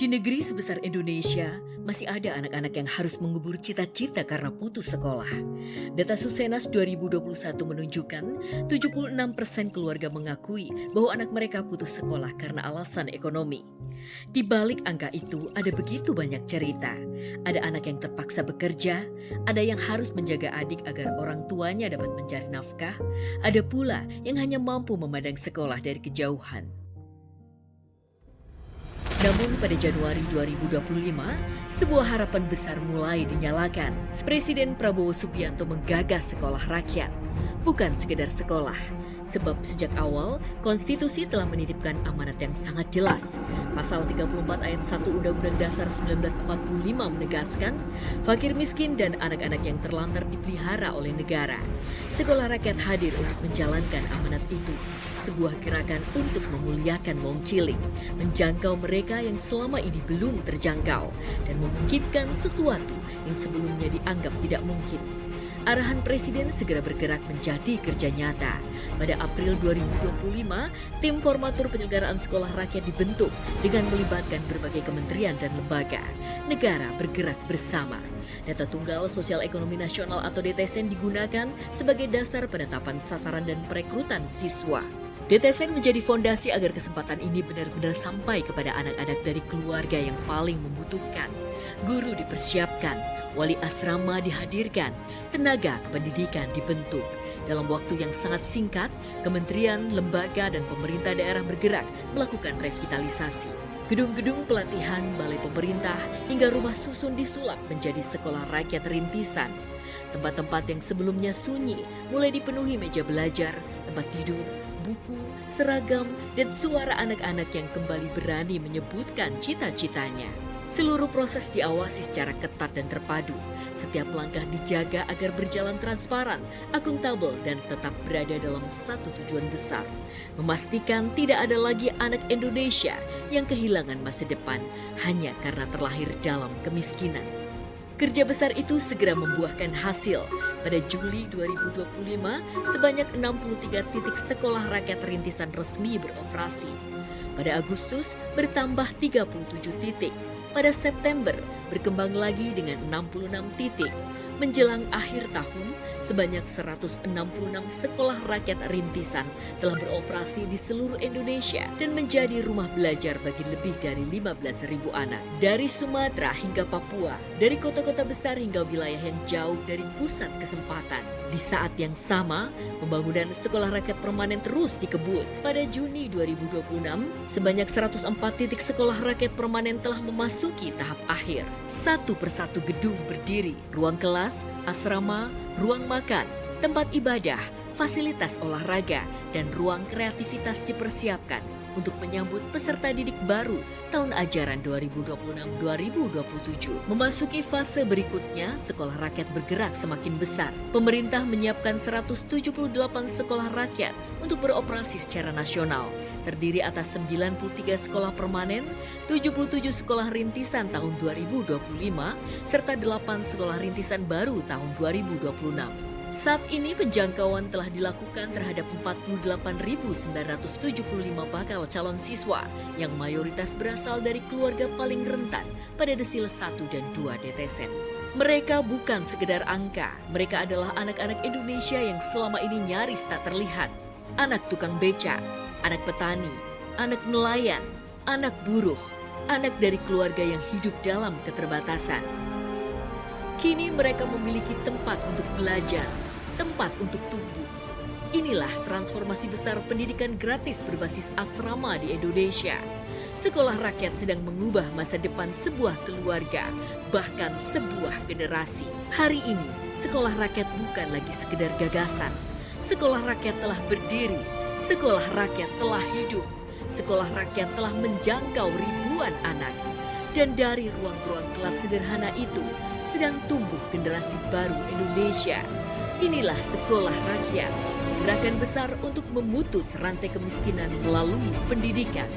Di negeri sebesar Indonesia, masih ada anak-anak yang harus mengubur cita-cita karena putus sekolah. Data Susenas 2021 menunjukkan 76% keluarga mengakui bahwa anak mereka putus sekolah karena alasan ekonomi. Di balik angka itu ada begitu banyak cerita. Ada anak yang terpaksa bekerja, ada yang harus menjaga adik agar orang tuanya dapat mencari nafkah, ada pula yang hanya mampu memandang sekolah dari kejauhan. Namun pada Januari 2025, sebuah harapan besar mulai dinyalakan. Presiden Prabowo Subianto menggagas sekolah rakyat. Bukan sekedar sekolah, sebab sejak awal konstitusi telah menitipkan amanat yang sangat jelas. Pasal 34 ayat 1 Undang-Undang Dasar 1945 menegaskan, fakir miskin dan anak-anak yang terlantar dipelihara oleh negara. Sekolah rakyat hadir untuk menjalankan amanat itu. Sebuah gerakan untuk memuliakan wong cilik, menjangkau mereka yang selama ini belum terjangkau, dan memungkinkan sesuatu yang sebelumnya dianggap tidak mungkin. Arahan Presiden segera bergerak menjadi kerja nyata. Pada April 2025, tim formatur penyelenggaraan sekolah rakyat dibentuk dengan melibatkan berbagai kementerian dan lembaga. Negara bergerak bersama. Data Tunggal Sosial Ekonomi Nasional atau DTSN digunakan sebagai dasar penetapan sasaran dan perekrutan siswa. DTSN menjadi fondasi agar kesempatan ini benar-benar sampai kepada anak-anak dari keluarga yang paling membutuhkan. Guru dipersiapkan, wali asrama dihadirkan, tenaga kependidikan dibentuk. Dalam waktu yang sangat singkat, kementerian, lembaga, dan pemerintah daerah bergerak melakukan revitalisasi. Gedung-gedung pelatihan, balai pemerintah, hingga rumah susun disulap menjadi sekolah rakyat rintisan. Tempat-tempat yang sebelumnya sunyi mulai dipenuhi meja belajar, tempat tidur, buku, seragam, dan suara anak-anak yang kembali berani menyebutkan cita-citanya. Seluruh proses diawasi secara ketat dan terpadu. Setiap langkah dijaga agar berjalan transparan, akuntabel, dan tetap berada dalam satu tujuan besar. Memastikan tidak ada lagi anak Indonesia yang kehilangan masa depan hanya karena terlahir dalam kemiskinan. Kerja besar itu segera membuahkan hasil. Pada Juli 2025, sebanyak 63 titik sekolah rakyat rintisan resmi beroperasi. Pada Agustus, bertambah 37 titik. Pada September, berkembang lagi dengan 66 titik. Menjelang akhir tahun, sebanyak 166 sekolah rakyat rintisan telah beroperasi di seluruh Indonesia dan menjadi rumah belajar bagi lebih dari 15.000 anak. Dari Sumatera hingga Papua, dari kota-kota besar hingga wilayah yang jauh dari pusat kesempatan. Di saat yang sama, pembangunan sekolah rakyat permanen terus dikebut. Pada Juni 2026, sebanyak 104 titik sekolah rakyat permanen telah memasuki tahap akhir. Satu persatu gedung berdiri, ruang kelas, asrama, ruang makan, tempat ibadah, fasilitas olahraga, dan ruang kreativitas dipersiapkan untuk menyambut peserta didik baru tahun ajaran 2026-2027. Memasuki fase berikutnya, sekolah rakyat bergerak semakin besar. Pemerintah menyiapkan 178 sekolah rakyat untuk beroperasi secara nasional. Terdiri atas 93 sekolah permanen, 77 sekolah rintisan tahun 2025, serta 8 sekolah rintisan baru tahun 2026. Saat ini penjangkauan telah dilakukan terhadap 48.975 bakal calon siswa yang mayoritas berasal dari keluarga paling rentan pada desil 1 dan 2 DTSN. Mereka bukan sekedar angka, mereka adalah anak-anak Indonesia yang selama ini nyaris tak terlihat. Anak tukang becak, anak petani, anak nelayan, anak buruh, anak dari keluarga yang hidup dalam keterbatasan. Kini mereka memiliki tempat untuk belajar, tempat untuk tumbuh. Inilah transformasi besar pendidikan gratis berbasis asrama di Indonesia. Sekolah rakyat sedang mengubah masa depan sebuah keluarga, bahkan sebuah generasi. Hari ini, sekolah rakyat bukan lagi sekedar gagasan. Sekolah rakyat telah berdiri, sekolah rakyat telah hidup, sekolah rakyat telah menjangkau ribuan anak. Dan dari ruang-ruang kelas sederhana itu, sedang tumbuh generasi baru Indonesia. Inilah sekolah rakyat, gerakan besar untuk memutus rantai kemiskinan melalui pendidikan.